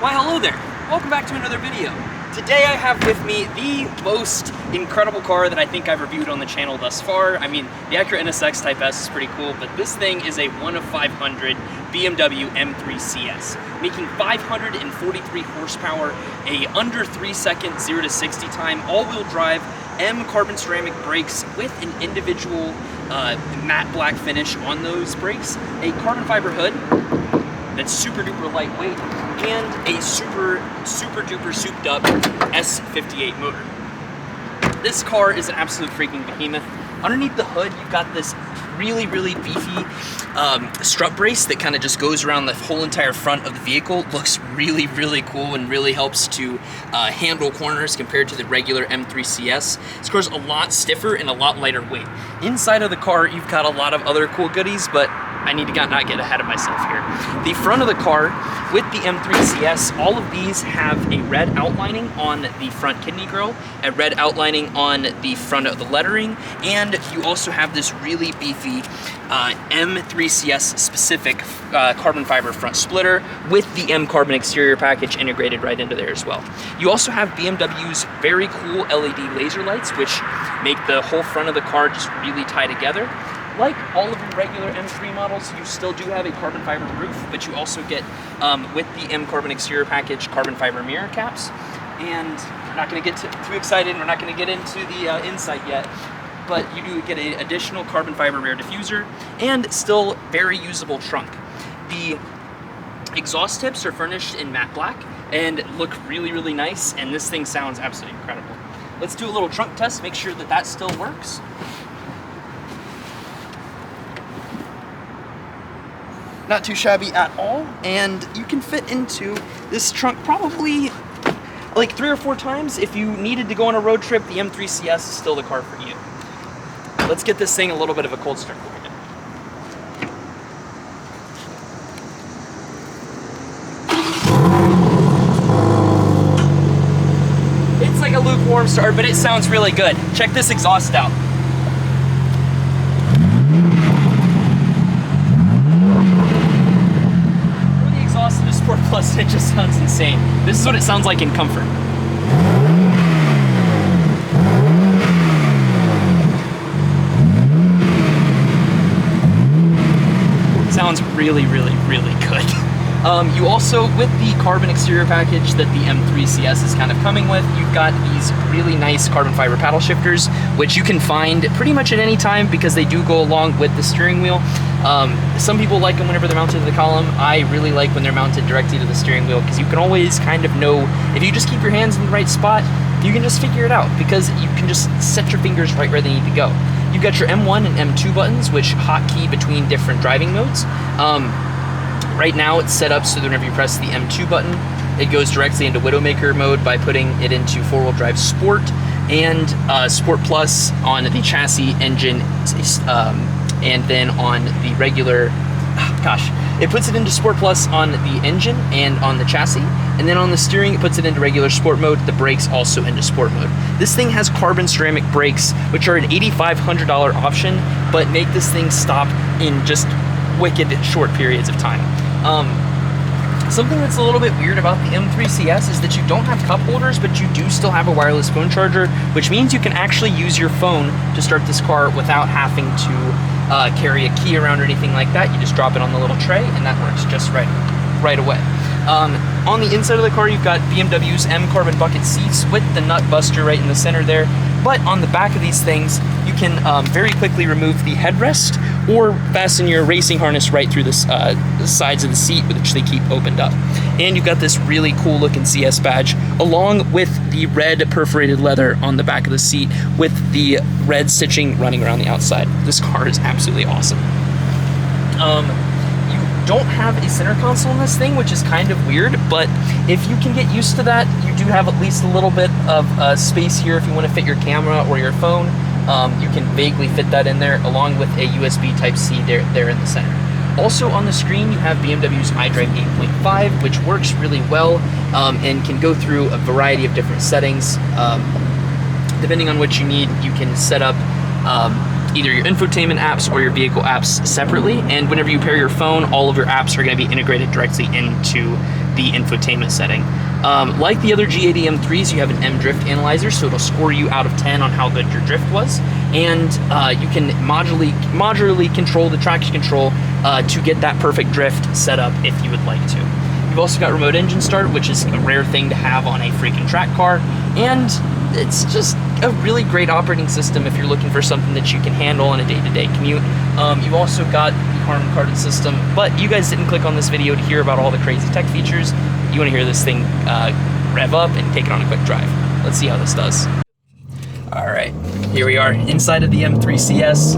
Why hello there, welcome back to another video. Today I have with me the most incredible car that I think I've reviewed on the channel thus far. I mean, the Acura NSX Type S is pretty cool, but this thing is a 1 of 500 BMW M3 CS, making 543 horsepower, a under 3 second 0 to 60 time, all-wheel drive, M carbon ceramic brakes with an individual matte black finish on those brakes, a carbon fiber hood that's super duper lightweight, and a super duper souped up S58 motor. This car is an absolute freaking behemoth. Underneath the hood, you've got this really beefy strut brace that kind of just goes around the whole entire front of the vehicle. Looks really cool and really helps to handle corners compared to the regular M3 CS. This car's a lot stiffer and a lot lighter weight. Inside of the car, you've got a lot of other cool goodies, but I need to not get ahead of myself here. The front of the car with the M3 CS, all of these have a red outlining on the front kidney grille, a red outlining on the front of the lettering, and you also have this really beefy M3 CS specific carbon fiber front splitter with the M carbon exterior package integrated right into there as well. You also have BMW's very cool LED laser lights, which make the whole front of the car just really tie together. Like all of your regular M3 models, you still do have a carbon fiber roof, but you also get, with the M carbon exterior package, carbon fiber mirror caps. And we're not going to get too excited, we're not going to get into the inside yet, but you do get an additional carbon fiber rear diffuser and still very usable trunk. The exhaust tips are furnished in matte black and look really nice, and this thing sounds absolutely incredible. Let's do a little trunk test, make sure that that still works. Not too shabby at all, and you can fit into this trunk probably like 3 or 4 times. If you needed to go on a road trip, the M3 CS is still the car for you. Let's get this thing a little bit of a cold start for you. It's like a lukewarm start, but it sounds really good. Check this exhaust out. Sport Plus, it just sounds insane. This is what it sounds like in comfort. Sounds really good. You also, with the carbon exterior package that the M3 CS is kind of coming with, you've got these really nice carbon fiber paddle shifters, which you can find pretty much at any time because they do go along with the steering wheel. Some people like them whenever they're mounted to the column. I really like when they're mounted directly to the steering wheel because you can always kind of know, if you just keep your hands in the right spot, you can just figure it out because you can just set your fingers right where they need to go. You've got your M1 and M2 buttons, which hotkey between different driving modes. Right now it's set up so that whenever you press the M2 button, it goes directly into Widowmaker mode by putting it into 4-wheel drive Sport and Sport Plus on the chassis, engine, and then on the regular, it puts it into Sport Plus on the engine and on the chassis, and then on the steering it puts it into regular Sport mode, the brakes also into Sport mode. This thing has carbon ceramic brakes, which are an $8,500 option, but make this thing stop in just wicked short periods of time. Something that's a little bit weird about the M3 CS is that you don't have cup holders, but you do still have a wireless phone charger, which means you can actually use your phone to start this car without having to carry a key around or anything like that. You just drop it on the little tray and that works just right away. On the inside of the car, you've got BMW's M carbon bucket seats with the nut buster right in the center there. But on the back of these things, you can very quickly remove the headrest or fasten your racing harness right through the sides of the seat, which they keep opened up. And you've got this really cool looking CS badge along with the red perforated leather on the back of the seat with the red stitching running around the outside. This car is absolutely awesome. You don't have a center console in this thing, which is kind of weird, but if you can get used to that, you do have at least a little bit of space here if you want to fit your camera or your phone. You can vaguely fit that in there along with a USB Type-C there in the center. Also on the screen you have BMW's iDrive 8.5, which works really well and can go through a variety of different settings. Depending on what you need, you can set up either your infotainment apps or your vehicle apps separately, and whenever you pair your phone, all of your apps are going to be integrated directly into the infotainment setting. Like the other G80 M3s, you have an M drift analyzer, so it'll score you out of 10 on how good your drift was, and you can modularly control the traction control to get that perfect drift set up if you would like to. You've also got remote engine start, which is a rare thing to have on a freaking track car, and it's just a really great operating system if you're looking for something that you can handle on a day-to-day commute. You've also got the Harman Kardon system, but you guys didn't click on this video to hear about all the crazy tech features. You want to hear this thing rev up and take it on a quick drive. Let's see how this does. All right, here we are inside of the M3 CS.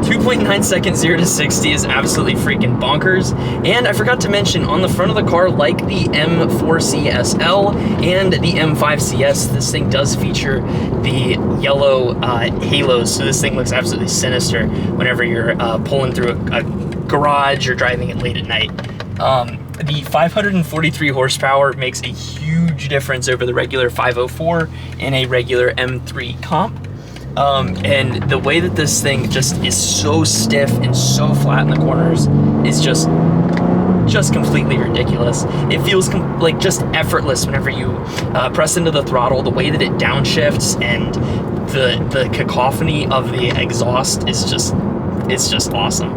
2.9 seconds 0 to 60 is absolutely freaking bonkers. And I forgot to mention, on the front of the car, like the M4 CSL and the M5 CS, this thing does feature the yellow halos, so this thing looks absolutely sinister whenever you're pulling through a garage or driving it late at night. The 543 horsepower makes a huge difference over the regular 504 and a regular M3 comp. And the way that this thing just is so stiff and so flat in the corners is just completely ridiculous. It feels like just effortless whenever you press into the throttle. The way that it downshifts and the cacophony of the exhaust is just awesome.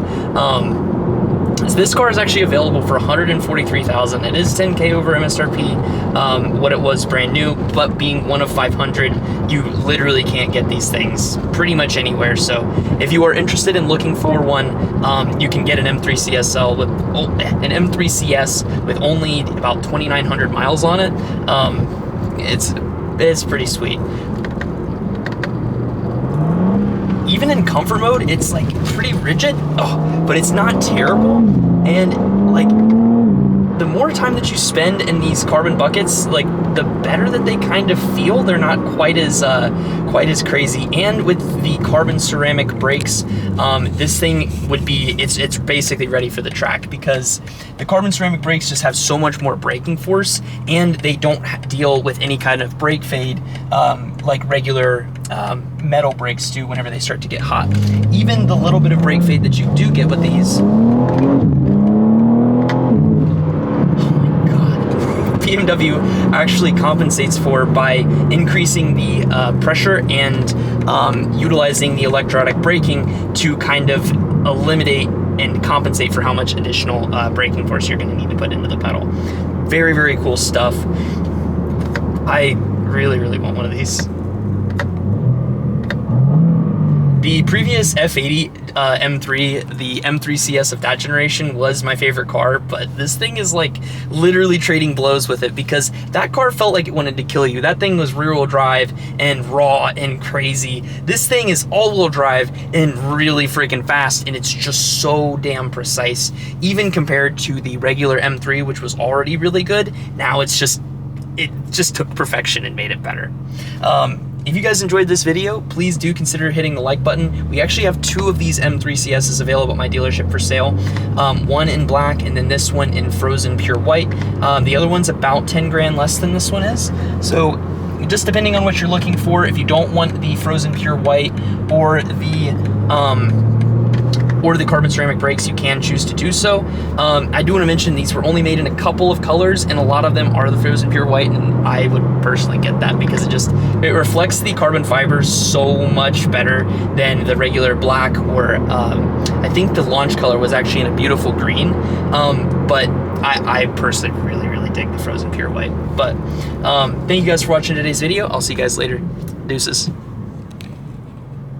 So this car is actually available for $143,000. It is $10K over MSRP, what it was brand new, but being one of 500, you literally can't get these things pretty much anywhere. So if you are interested in looking for one, you can get an M3 CSL with an M3 CS with only about 2,900 miles on it. It's pretty sweet. Even in comfort mode, it's like pretty rigid, but it's not terrible. And like, the more time that you spend in these carbon buckets, like the better that they kind of feel. They're not quite as crazy. And with the carbon ceramic brakes, this thing would be, it's basically ready for the track, because the carbon ceramic brakes just have so much more braking force, and they don't deal with any kind of brake fade like regular metal brakes do whenever they start to get hot. Even the little bit of brake fade that you do get with these, BMW actually compensates for by increasing the pressure and utilizing the electronic braking to kind of eliminate and compensate for how much additional braking force you're going to need to put into the pedal. Very, very cool stuff. I really, really want one of these. The previous F80 M3, the M3 CS of that generation, was my favorite car, but this thing is like literally trading blows with it, because that car felt like it wanted to kill you. That thing was rear-wheel drive and raw and crazy. This thing is all-wheel drive and really freaking fast, and it's just so damn precise. Even compared to the regular M3, which was already really good, now it just took perfection and made it better. If you guys enjoyed this video, please do consider hitting the like button. We actually have 2 of these M3 CSs available at my dealership for sale. One in black, and then this one in frozen pure white. The other one's about 10 grand less than this one is. So just depending on what you're looking for, if you don't want the frozen pure white or the carbon ceramic brakes, you can choose to do so. I do want to mention these were only made in a couple of colors, and a lot of them are the frozen pure white, and I would personally get that because it reflects the carbon fibers so much better than the regular black, or I think the launch color was actually in a beautiful green, but I personally really, really dig the frozen pure white. But thank you guys for watching today's video. I'll see you guys later. Deuces.